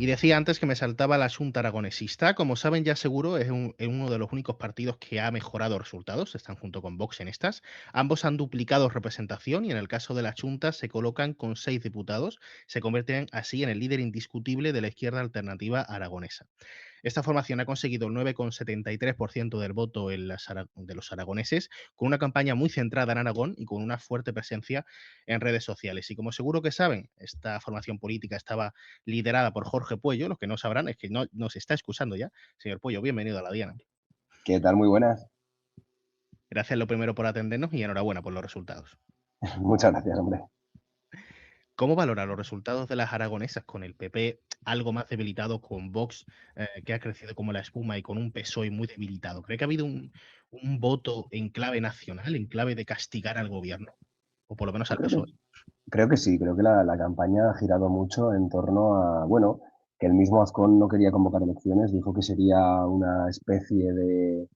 Y decía antes que me saltaba la Xunta Aragonesista. Como saben, ya seguro es uno de los únicos partidos que ha mejorado resultados. Están junto con Vox en estas. Ambos han duplicado representación y en el caso de la Xunta se colocan con 6 diputados. Se convierten así en el líder indiscutible de la izquierda alternativa aragonesa. Esta formación ha conseguido el 9,73% del voto de los aragoneses, con una campaña muy centrada en Aragón y con una fuerte presencia en redes sociales. Y como seguro que saben, esta formación política estaba liderada por Jorge Puello. Los que no sabrán es que no nos está excusando ya. Señor Puello, bienvenido a la Diana. ¿Qué tal? Muy buenas. Gracias lo primero por atendernos y enhorabuena por los resultados. Muchas gracias, hombre. ¿Cómo valora los resultados de las aragonesas con el PP algo más debilitado, con Vox que ha crecido como la espuma y con un PSOE muy debilitado? ¿Cree que ha habido un voto en clave nacional, en clave de castigar al gobierno? O por lo menos Yo al PSOE. creo que sí, creo que la campaña ha girado mucho en torno a, bueno, que el mismo Azcón no quería convocar elecciones, dijo que sería una especie de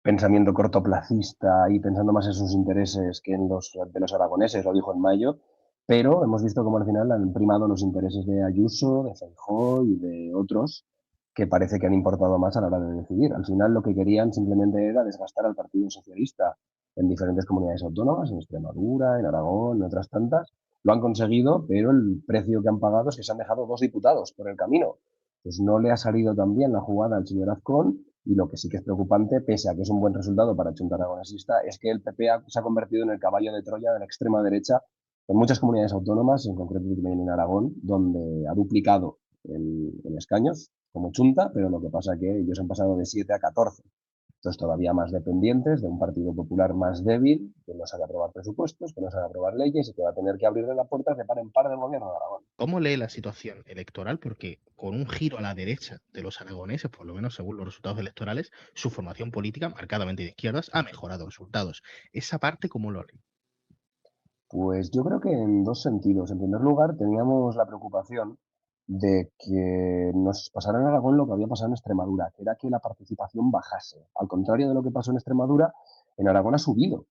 pensamiento cortoplacista y pensando más en sus intereses que en los de los aragoneses, lo dijo en mayo, pero hemos visto cómo al final han primado los intereses de Ayuso, de Feijóo y de otros que parece que han importado más a la hora de decidir. Al final lo que querían simplemente era desgastar al Partido Socialista en diferentes comunidades autónomas, en Extremadura, en Aragón, en otras tantas. Lo han conseguido, pero el precio que han pagado es que se han dejado 2 diputados por el camino. Pues no le ha salido tan bien la jugada al señor Azcón y lo que sí que es preocupante, pese a que es un buen resultado para Chunta Aragonesista, es que el PP se ha convertido en el caballo de Troya de la extrema derecha en muchas comunidades autónomas, en concreto también en Aragón, donde ha duplicado en escaños como Chunta, pero lo que pasa es que ellos han pasado de 7 a 14. Entonces, todavía más dependientes de un Partido Popular más débil, que no sabe aprobar presupuestos, que no sabe aprobar leyes y que va a tener que abrirle la puerta de par en par del gobierno de Aragón. ¿Cómo lee la situación electoral? Porque con un giro a la derecha de los aragoneses, por lo menos según los resultados electorales, su formación política, marcadamente de izquierdas, ha mejorado resultados. Esa parte, ¿cómo lo lee? Pues yo creo que en dos sentidos. En primer lugar, teníamos la preocupación de que nos pasara en Aragón lo que había pasado en Extremadura, que era que la participación bajase. Al contrario de lo que pasó en Extremadura, en Aragón ha subido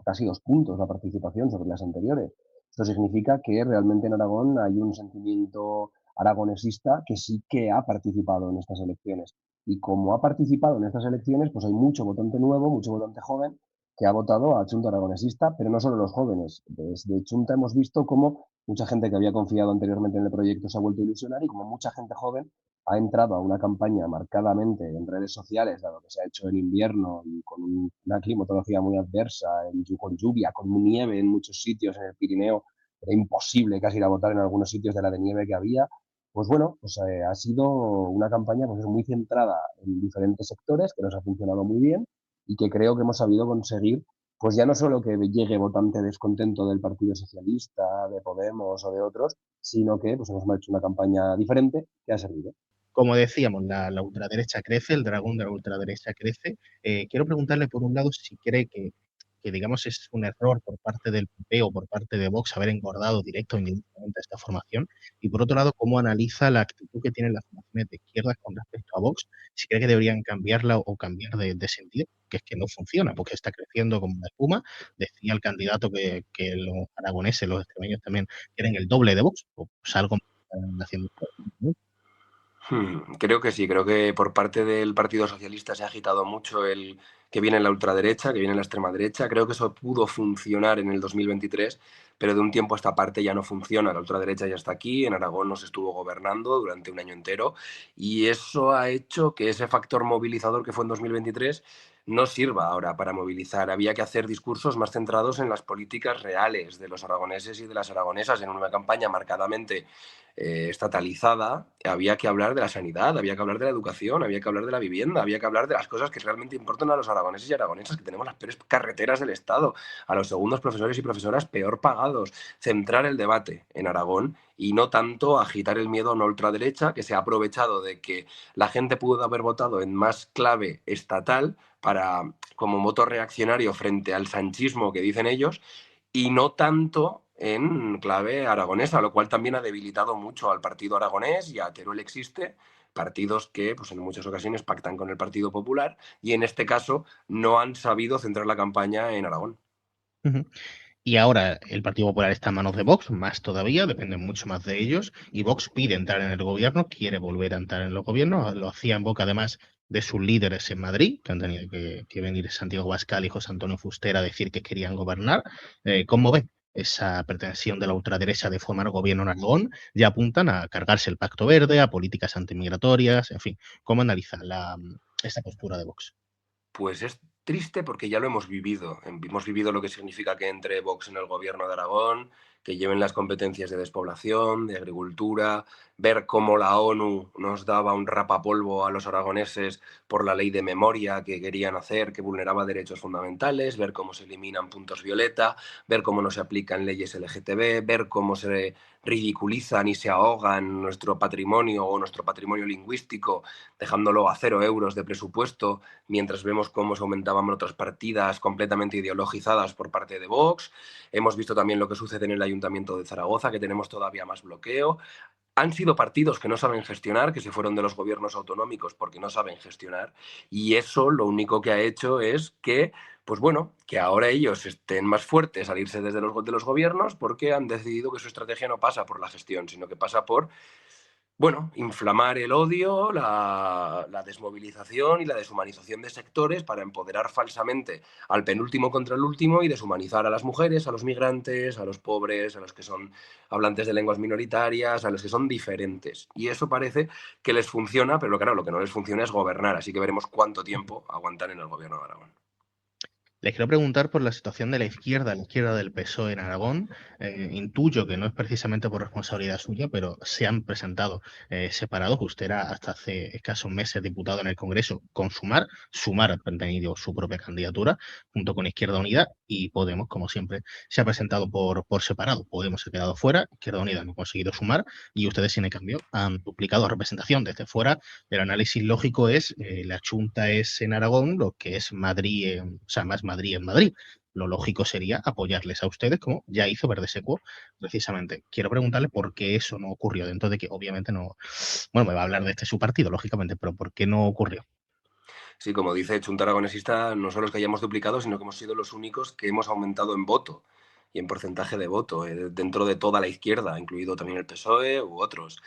casi 2 puntos la participación sobre las anteriores. Esto significa que realmente en Aragón hay un sentimiento aragonesista que sí que ha participado en estas elecciones. Y como ha participado en estas elecciones, pues hay mucho votante nuevo, mucho votante joven, que ha votado a Chunta Aragonesista, pero no solo los jóvenes. Desde Chunta hemos visto cómo mucha gente que había confiado anteriormente en el proyecto se ha vuelto a ilusionar y como mucha gente joven ha entrado a una campaña marcadamente en redes sociales, dado que se ha hecho en invierno y con una climatología muy adversa, con lluvia, con nieve en muchos sitios en el Pirineo, era imposible casi ir a votar en algunos sitios de la de nieve que había. Pues bueno, pues ha sido una campaña pues, muy centrada en diferentes sectores, que nos ha funcionado muy bien y que creo que hemos sabido conseguir, pues ya no solo que llegue votante descontento del Partido Socialista, de Podemos o de otros, sino que pues hemos hecho una campaña diferente que ha servido. Como decíamos, la ultraderecha crece, el dragón de la ultraderecha crece. Quiero preguntarle, por un lado, si cree que, digamos, es un error por parte del PP o por parte de Vox haber engordado directo o indirectamente a esta formación. Y por otro lado, cómo analiza la actitud que tienen las formaciones de izquierdas con respecto a Vox, si cree que deberían cambiarla o cambiar de sentido, que es que no funciona, porque está creciendo como una espuma. Decía el candidato que los aragoneses, los extremeños también quieren el doble de Vox, o pues algo más están haciendo. Creo que sí, creo que por parte del Partido Socialista se ha agitado mucho el que viene la ultraderecha, que viene la extrema derecha. Creo que eso pudo funcionar en el 2023, pero de un tiempo a esta parte ya no funciona. La ultraderecha ya está aquí, en Aragón nos estuvo gobernando durante un año entero y eso ha hecho que ese factor movilizador que fue en 2023 no sirva ahora para movilizar. Había que hacer discursos más centrados en las políticas reales de los aragoneses y de las aragonesas en una campaña marcadamente estatalizada. Había que hablar de la sanidad, había que hablar de la educación, había que hablar de la vivienda, había que hablar de las cosas que realmente importan a los aragoneses y aragonesas, que tenemos las peores carreteras del Estado, a los segundos profesores y profesoras peor pagados. Centrar el debate en Aragón y no tanto agitar el miedo a una ultraderecha que se ha aprovechado de que la gente pudo haber votado en más clave estatal para como motor reaccionario frente al sanchismo que dicen ellos y no tanto en clave aragonesa, lo cual también ha debilitado mucho al partido aragonés y a Teruel existe, partidos que pues, en muchas ocasiones pactan con el Partido Popular y en este caso no han sabido centrar la campaña en Aragón. Ujú. Y ahora el Partido Popular está en manos de Vox, más todavía, dependen mucho más de ellos, y Vox pide entrar en el gobierno, quiere volver a entrar en los gobiernos, lo hacía en boca además de sus líderes en Madrid, que han tenido que venir Santiago Abascal y José Antonio Fuster a decir que querían gobernar. ¿Cómo ven esa pretensión de la ultraderecha de formar gobierno en Aragón? Ya apuntan a cargarse el Pacto Verde, a políticas antimigratorias, en fin. ¿Cómo analizan esa postura de Vox? Pues es triste porque ya lo hemos vivido. Hemos vivido lo que significa que entre Vox en el gobierno de Aragón, que lleven las competencias de despoblación, de agricultura, ver cómo la ONU nos daba un rapapolvo a los aragoneses por la ley de memoria que querían hacer, que vulneraba derechos fundamentales, ver cómo se eliminan puntos violeta, ver cómo no se aplican leyes LGTB, ver cómo se ridiculizan y se ahogan nuestro patrimonio o nuestro patrimonio lingüístico, dejándolo a 0 euros de presupuesto, mientras vemos cómo se aumentaban otras partidas completamente ideologizadas por parte de Vox. Hemos visto también lo que sucede en el Ayuntamiento de Zaragoza, que tenemos todavía más bloqueo. Han sido partidos que no saben gestionar, que se fueron de los gobiernos autonómicos porque no saben gestionar, y eso lo único que ha hecho es que, pues bueno, que ahora ellos estén más fuertes al irse desde de los gobiernos porque han decidido que su estrategia no pasa por la gestión, sino que pasa por, bueno, inflamar el odio, la desmovilización y la deshumanización de sectores para empoderar falsamente al penúltimo contra el último y deshumanizar a las mujeres, a los migrantes, a los pobres, a los que son hablantes de lenguas minoritarias, a los que son diferentes. Y eso parece que les funciona, pero claro, lo que no les funciona es gobernar, así que veremos cuánto tiempo aguantan en el gobierno de Aragón. Les quiero preguntar por la situación de la izquierda del PSOE en Aragón. Intuyo que no es precisamente por responsabilidad suya, pero se han presentado separados. Usted era hasta hace escasos meses diputado en el Congreso con Sumar. Sumar ha tenido su propia candidatura junto con Izquierda Unida y Podemos, como siempre, se ha presentado por separado. Podemos se ha quedado fuera, Izquierda Unida no ha conseguido sumar y ustedes, sin en cambio, han duplicado representación desde fuera. El análisis lógico es la Chunta es en Aragón, lo que es Madrid, o sea, más Madrid en Madrid. Lo lógico sería apoyarles a ustedes, como ya hizo Verde Secuo, precisamente. Quiero preguntarle por qué eso no ocurrió, dentro de que obviamente no, bueno, me va a hablar de este su partido, lógicamente, pero ¿por qué no ocurrió? Sí, como dice Chunta Aragonesista, no solo es que hayamos duplicado, sino que hemos sido los únicos que hemos aumentado en voto y en porcentaje de voto dentro de toda la izquierda, incluido también el PSOE u otros.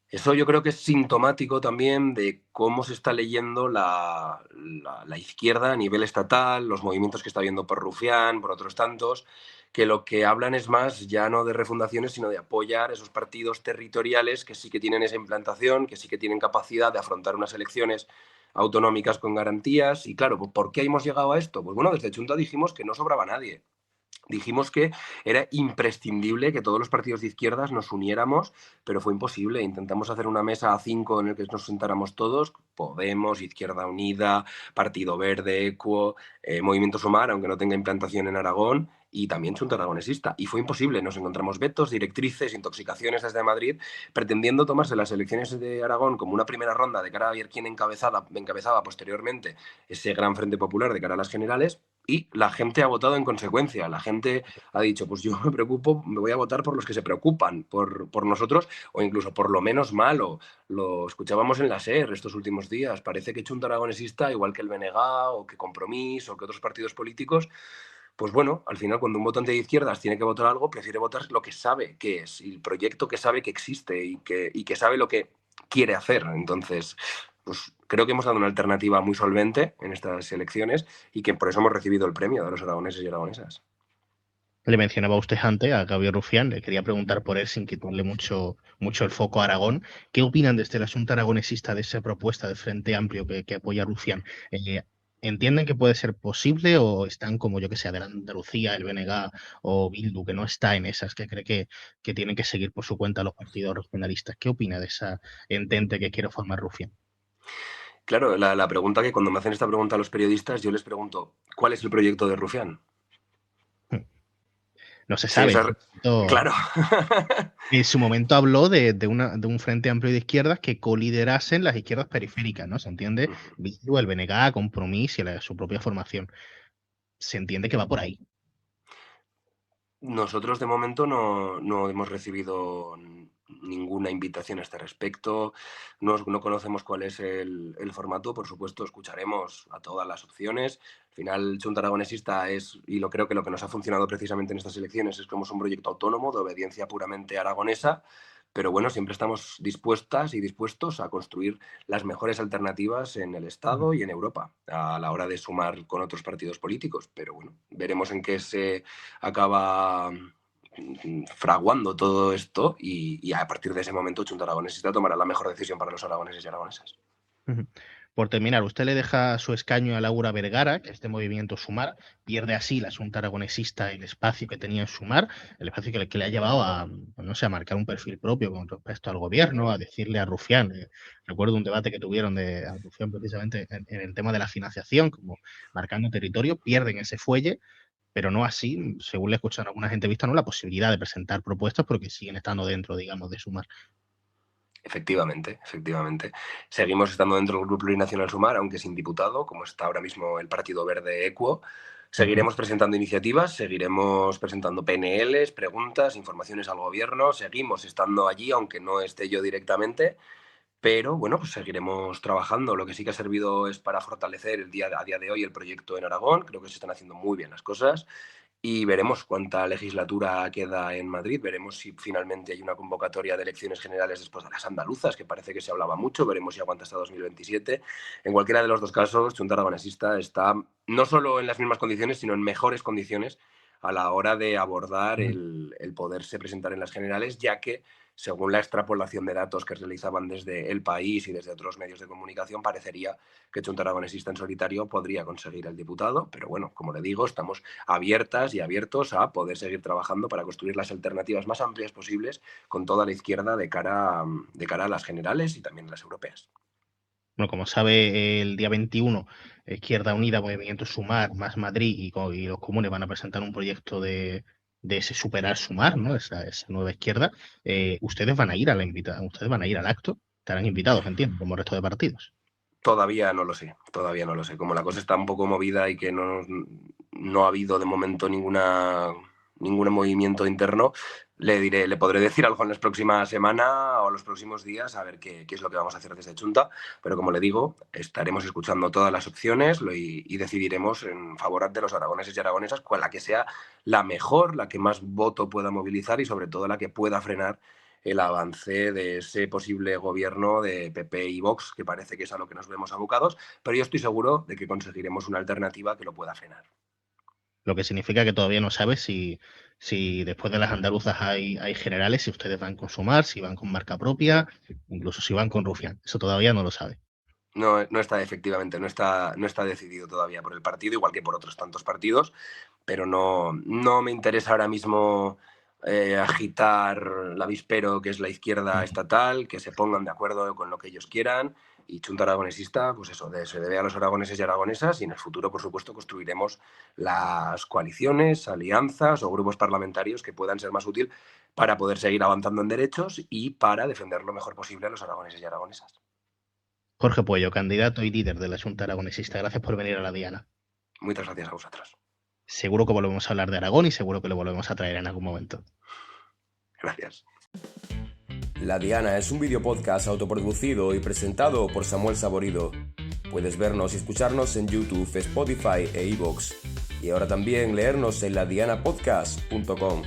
Eso yo creo que es sintomático también de cómo se está leyendo la izquierda a nivel estatal, los movimientos que está viendo por Rufián, por otros tantos, que lo que hablan es más ya no de refundaciones, sino de apoyar esos partidos territoriales que sí que tienen esa implantación, que sí que tienen capacidad de afrontar unas elecciones autonómicas con garantías. Y claro, ¿por qué hemos llegado a esto? Pues bueno, desde Junta dijimos que no sobraba nadie. Dijimos que era imprescindible que todos los partidos de izquierdas nos uniéramos, pero fue imposible. Intentamos hacer una mesa a 5 en el que nos sentáramos todos, Podemos, Izquierda Unida, Partido Verde, Equo, Movimiento Sumar, aunque no tenga implantación en Aragón, y también Junta Aragonesista. Y fue imposible. Nos encontramos vetos, directrices, intoxicaciones desde Madrid, pretendiendo tomarse las elecciones de Aragón como una primera ronda de cara a ver quién encabezaba posteriormente ese gran Frente Popular de cara a las generales, y la gente ha votado en consecuencia. La gente ha dicho, pues yo me preocupo, me voy a votar por los que se preocupan, por nosotros, o incluso por lo menos malo. Lo escuchábamos en la SER estos últimos días. Parece que Chunta Aragonesista, igual que el BNG o que Compromís o que otros partidos políticos, pues bueno, al final cuando un votante de izquierdas tiene que votar algo, prefiere votar lo que sabe que es, y el proyecto que sabe que existe y que sabe lo que quiere hacer. Entonces, pues creo que hemos dado una alternativa muy solvente en estas elecciones y que por eso hemos recibido el premio de los aragoneses y aragonesas. Le mencionaba usted antes a Gabriel Rufián, le quería preguntar por él sin quitarle mucho el foco a Aragón. ¿Qué opinan desde el asunto aragonesista de esa propuesta de Frente Amplio que apoya a Rufián? ¿Entienden que puede ser posible o están como yo que sé, de Andalucía, el BNG o Bildu, que no está en esas, que cree que tienen que seguir por su cuenta los partidos regionalistas? ¿Qué opina de esa entente que quiere formar Rufián? Claro, la pregunta que cuando me hacen esta pregunta a los periodistas, yo les pregunto, ¿cuál es el proyecto de Rufián? No se Sí, sabe. claro. En su momento habló de un frente amplio de izquierdas que coliderasen las izquierdas periféricas, ¿no? Se entiende, Bildu, el BNG, Compromís y su propia formación. Se entiende que va por ahí. Nosotros de momento no hemos recibido ninguna invitación a este respecto, no conocemos cuál es el formato. Por supuesto, escucharemos a todas las opciones. Al final, Chunta Aragonesista es, y creo que lo que nos ha funcionado precisamente en estas elecciones es que somos un proyecto autónomo de obediencia puramente aragonesa, pero bueno, siempre estamos dispuestas y dispuestos a construir las mejores alternativas en el Estado y en Europa a la hora de sumar con otros partidos políticos. Pero bueno, veremos en qué se acaba fraguando todo esto y a partir de ese momento Chunta Aragonesista tomará la mejor decisión para los aragoneses y aragonesas. Por terminar, usted le deja su escaño a Laura Vergara, que este movimiento Sumar pierde así la Xunta Aragonesista el espacio que tenía en Sumar, el espacio que le ha llevado a, no sé, a marcar un perfil propio con respecto al gobierno, a decirle a Rufián. Recuerdo un debate que tuvieron a Rufián precisamente en el tema de la financiación, como marcando territorio, pierden ese fuelle, pero no así, según le escuchan alguna gente vista, no la posibilidad de presentar propuestas porque siguen estando dentro, digamos, de Sumar. Efectivamente. Seguimos estando dentro del Grupo Plurinacional Sumar, aunque sin diputado, como está ahora mismo el Partido Verde Equo. Seguiremos presentando iniciativas, seguiremos presentando PNLs, preguntas, informaciones al gobierno, seguimos estando allí, aunque no esté yo directamente, pero bueno, pues seguiremos trabajando. Lo que sí que ha servido es para fortalecer a día de hoy el proyecto en Aragón. Creo que se están haciendo muy bien las cosas. Y veremos cuánta legislatura queda en Madrid, veremos si finalmente hay una convocatoria de elecciones generales después de las andaluzas, que parece que se hablaba mucho, veremos si aguanta hasta 2027. En cualquiera de los dos casos, Chunta Aragonesista está no solo en las mismas condiciones, sino en mejores condiciones a la hora de abordar el poderse presentar en las generales, ya que, según la extrapolación de datos que realizaban desde El País y desde otros medios de comunicación, parecería que Chunta Aragonesista en solitario podría conseguir el diputado, pero bueno, como le digo, estamos abiertas y abiertos a poder seguir trabajando para construir las alternativas más amplias posibles con toda la izquierda de cara a las generales y también las europeas. Bueno, como sabe, el día 21, Izquierda Unida, Movimiento Sumar, Más Madrid y los comunes van a presentar un proyecto de ese superar Sumar, ¿no? Esa nueva izquierda. Ustedes van a ir ustedes van a ir al acto, estarán invitados, entiendo, como el resto de partidos. Todavía no lo sé. Como la cosa está un poco movida y que no ha habido de momento ningún movimiento interno, le podré decir algo en las próximas semanas o los próximos días a ver qué es lo que vamos a hacer desde Chunta, pero como le digo, estaremos escuchando todas las opciones y decidiremos en favor de los aragoneses y aragonesas, cual la que sea la mejor, la que más voto pueda movilizar y sobre todo la que pueda frenar el avance de ese posible gobierno de PP y Vox, que parece que es a lo que nos vemos abocados, pero yo estoy seguro de que conseguiremos una alternativa que lo pueda frenar. Lo que significa que todavía no sabe si después de las andaluzas hay generales, si ustedes van con Sumar, si van con marca propia, incluso si van con Rufián. Eso todavía no lo sabe. No está, efectivamente, no está decidido todavía por el partido, igual que por otros tantos partidos, pero no me interesa ahora mismo agitar el avispero que es la izquierda estatal, que se pongan de acuerdo con lo que ellos quieran. Y Chunta Aragonesista, pues eso, se debe a los aragoneses y aragonesas, y en el futuro, por supuesto, construiremos las coaliciones, alianzas o grupos parlamentarios que puedan ser más útil para poder seguir avanzando en derechos y para defender lo mejor posible a los aragoneses y aragonesas. Jorge Puello, candidato y líder de la Xunta Aragonesista. Gracias por venir a la Diana. Muchas gracias a vosotros. Seguro que volvemos a hablar de Aragón y seguro que lo volvemos a traer en algún momento. Gracias. La Diana es un videopodcast autoproducido y presentado por Samuel Saborido. Puedes vernos y escucharnos en YouTube, Spotify e iVoox. Y ahora también leernos en ladianapodcast.com.